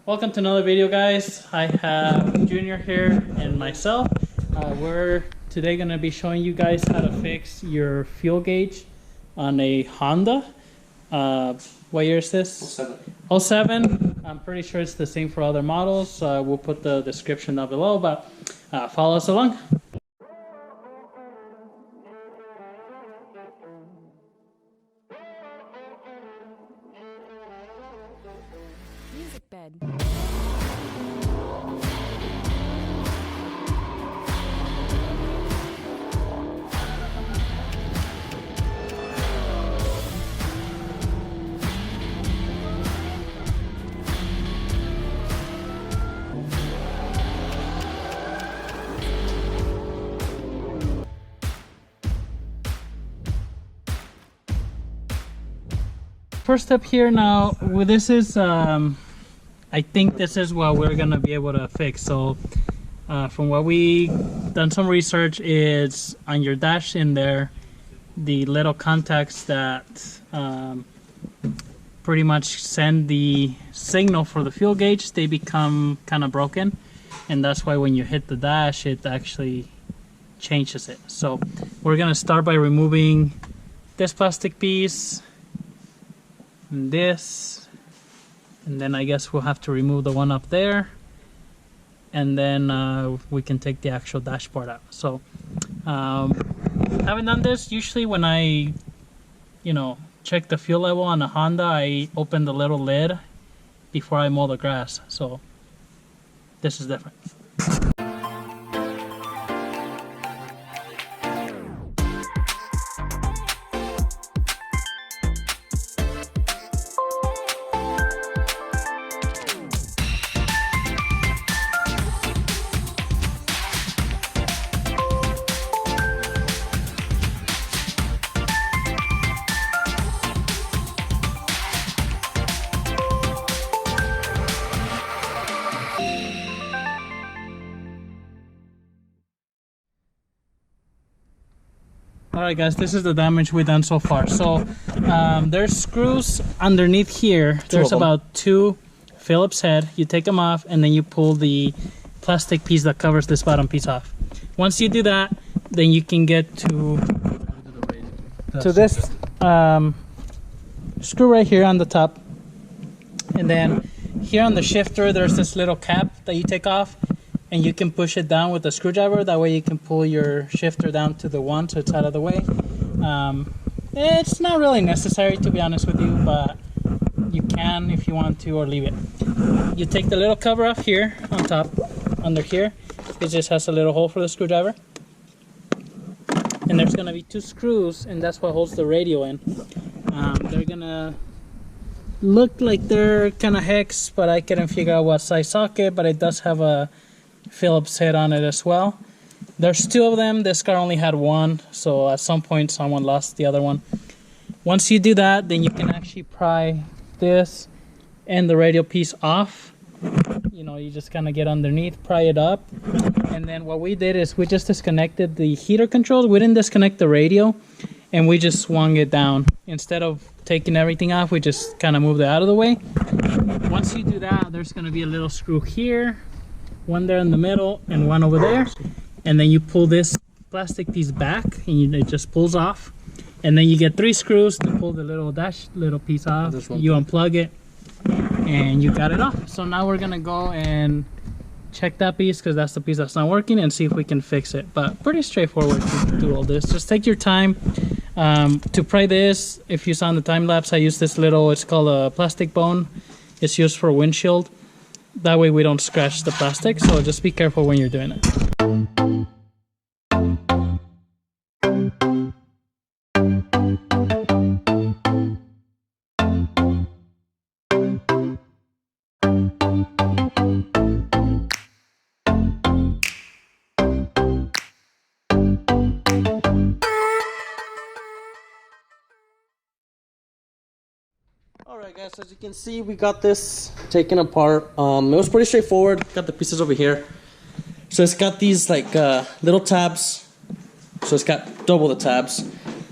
Welcome to another video, guys. I have Junior here and myself. We're today going to be showing you guys how to fix your fuel gauge on a Honda. What year is this? 07. 07. I'm pretty sure it's the same for other models. We'll put the description down below, but follow us along. Music bed. First step here now, well, this is I think this is what we're gonna be able to fix. So from what we done some research, is on your dash in there, the little contacts that pretty much send the signal for the fuel gauge, they become kind of broken, and that's why when you hit the dash it actually changes it. So we're gonna start by removing this plastic piece and this, and then I guess we'll have to remove the one up there, and then we can take the actual dashboard out. So having done this, usually when I check the fuel level on a Honda, I open the little lid before I mow the grass. So this is different. Alright guys, this is the damage we've done so far. So there's screws underneath here. There's about 2 Phillips head. You take them off and then you pull the plastic piece that covers this bottom piece off. Once you do that, then you can get to this screw right here on the top. And then here on the shifter, there's this little cap that you take off, and you can push it down with a screwdriver. That way you can pull your shifter down to the 1 so it's out of the way. It's not really necessary, to be honest with you, but you can if you want to, or leave it. You take the little cover off here on top, under here. It just has a little hole for the screwdriver. And there's gonna be 2 screws, and that's what holds the radio in. They're gonna look like they're kind of hex, but I couldn't figure out what size socket, but it does have a Phillips head on it as well. There's 2 of them. This car only had 1, so at some point someone lost the other one. Once you do that, then you can actually pry this and the radio piece off. You just kind of get underneath, pry it up, and then what we did is we just disconnected the heater controls. We didn't disconnect the radio, and we just swung it down. Instead of taking everything off, we just kind of moved it out of the way. Once you do that, there's going to be a little screw here, one there in the middle, and one over there. And then you pull this plastic piece back, and it just pulls off. And then you get 3 screws to pull the little piece off. You unplug it, and you got it off. So now we're gonna go and check that piece, because that's the piece that's not working, and see if we can fix it. But pretty straightforward to do all this. Just take your time. To pry this, if you saw in the time lapse, I use this little, it's called a plastic bone. It's used for windshield. That way we don't scratch the plastic, so just be careful when you're doing it. Alright guys, as you can see, we got this taken apart. It was pretty straightforward. Got the pieces over here. So it's got these like little tabs. So it's got double the tabs.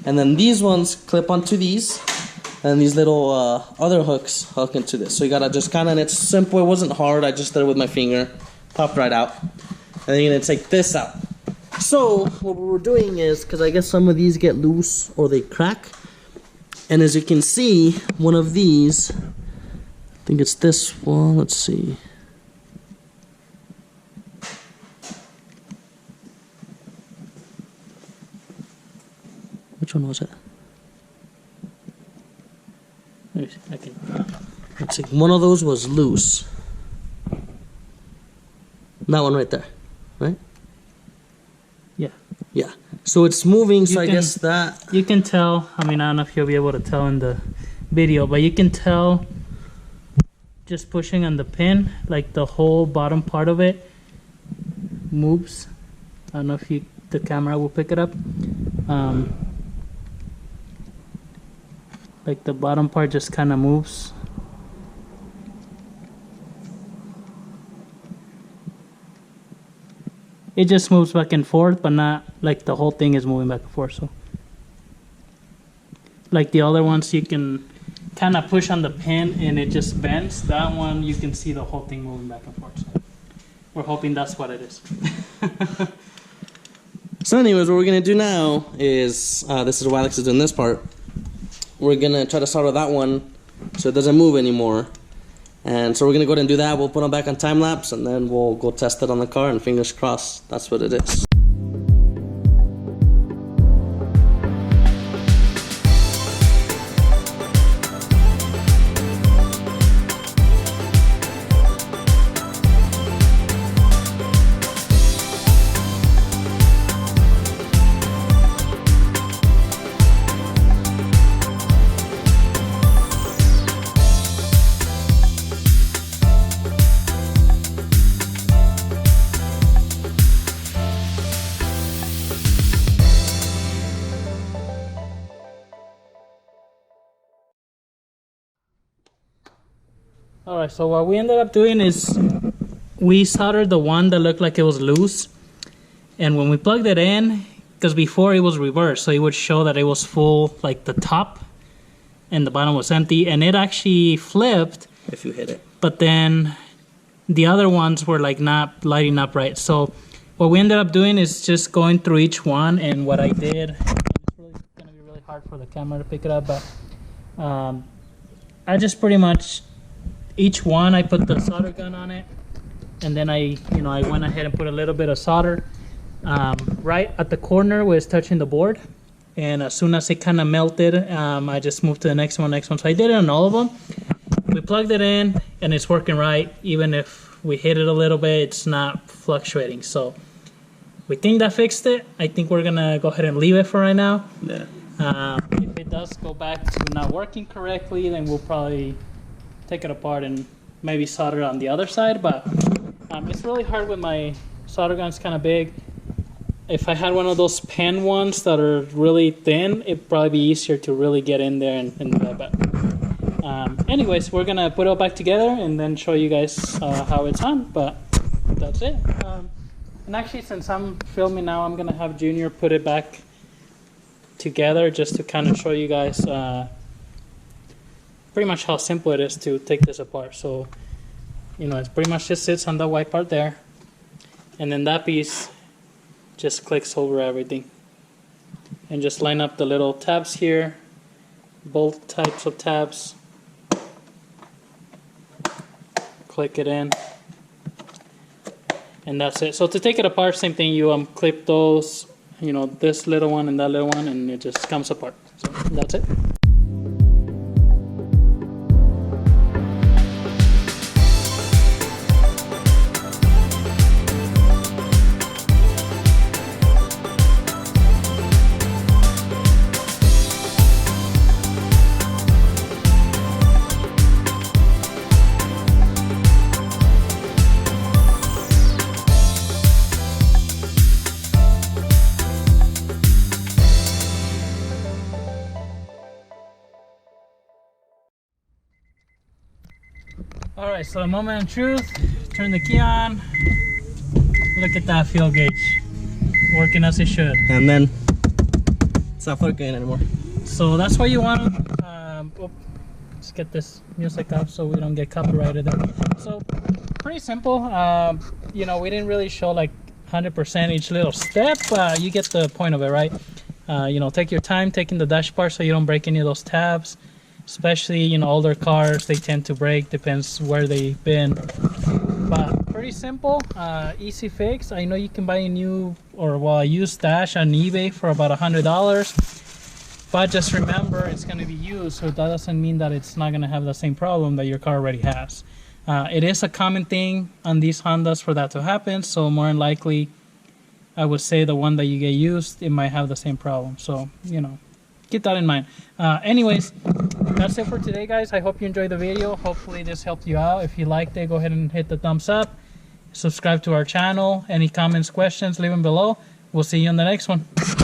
And then these ones clip onto these. and these little other hooks hook into this. So you gotta just kind of, and it's simple, it wasn't hard, I just did it with my finger, popped right out. And then you're gonna take this out. So what we're doing is, because I guess some of these get loose or they crack, and as you can see, one of these, I think it's this one, let's see. Which one was it? Let's see, one of those was loose. That one right there, right? Yeah. Yeah. So it's moving, so I can- guess that... You can tell, I mean, I don't know if you'll be able to tell in the video, but you can tell just pushing on the pin, like the whole bottom part of it moves. I don't know if the camera will pick it up. Like the bottom part just kind of moves. It just moves back and forth, but not like the whole thing is moving back and forth. So, like the other ones, you can kind of push on the pin and it just bends. That one, you can see the whole thing moving back and forth. So we're hoping that's what it is. So anyways, what we're going to do now is, this is why Alex is doing this part. We're going to try to solder that one so it doesn't move anymore. And so we're going to go ahead and do that. We'll put them back on time lapse and then we'll go test it on the car, and fingers crossed, that's what it is. Alright, so what we ended up doing is we soldered the one that looked like it was loose, and when we plugged it in, because before it was reversed, so it would show that it was full, like the top and the bottom was empty, and it actually flipped If you hit it. but then the other ones were like not lighting up right. So what we ended up doing is just going through each one, and what I did, it's really gonna be really hard for the camera to pick it up, but I just pretty much, each one I put the solder gun on it, and then I went ahead and put a little bit of solder right at the corner where it's touching the board, and as soon as it kind of melted, I just moved to the next one. So I did it on all of them. We plugged it in and it's working right. Even if we hit it a little bit, it's not fluctuating. So we think that fixed it. I think we're gonna go ahead and leave it for right now. Yeah. If it does go back to not working correctly, then we'll probably take it apart and maybe solder it on the other side. But it's really hard with my solder gun. It's kind of big. If I had one of those pen ones that are really thin, it'd probably be easier to really get in there and do that. But anyways, we're gonna put it all back together and then show you guys how it's on. But that's it. And actually, since I'm filming now, I'm gonna have Junior put it back together just to kind of show you guys pretty much how simple it is to take this apart. So, it pretty much just sits on the white part there, and then that piece just clicks over everything, and just line up the little tabs here, both types of tabs, click it in, and that's it. So to take it apart, same thing, you clip those, this little one and that little one, and it just comes apart. So that's it. Alright, so a moment of truth, turn the key on, look at that fuel gauge, working as it should. And then it's not flickering anymore. So that's what you want, let's get this music up so we don't get copyrighted. So pretty simple. You know, we didn't really show like 100% each little step. You get the point of it, right? You know, take your time taking the dash bar so you don't break any of those tabs. Especially, you know, older cars, they tend to break, depends where they've been. But pretty simple, easy fix. I know you can buy a new or well, a used dash on eBay for about $100. But just remember, it's going to be used, so that doesn't mean that it's not going to have the same problem that your car already has. It is a common thing on these Hondas for that to happen, so more than likely, I would say the one that you get used, it might have the same problem. So, you know, keep that in mind. Anyways, that's it for today, guys. I hope you enjoyed the video. Hopefully this helped you out. If you liked it, go ahead and hit the thumbs up. Subscribe to our channel. Any comments, questions, leave them below. We'll see you on the next one.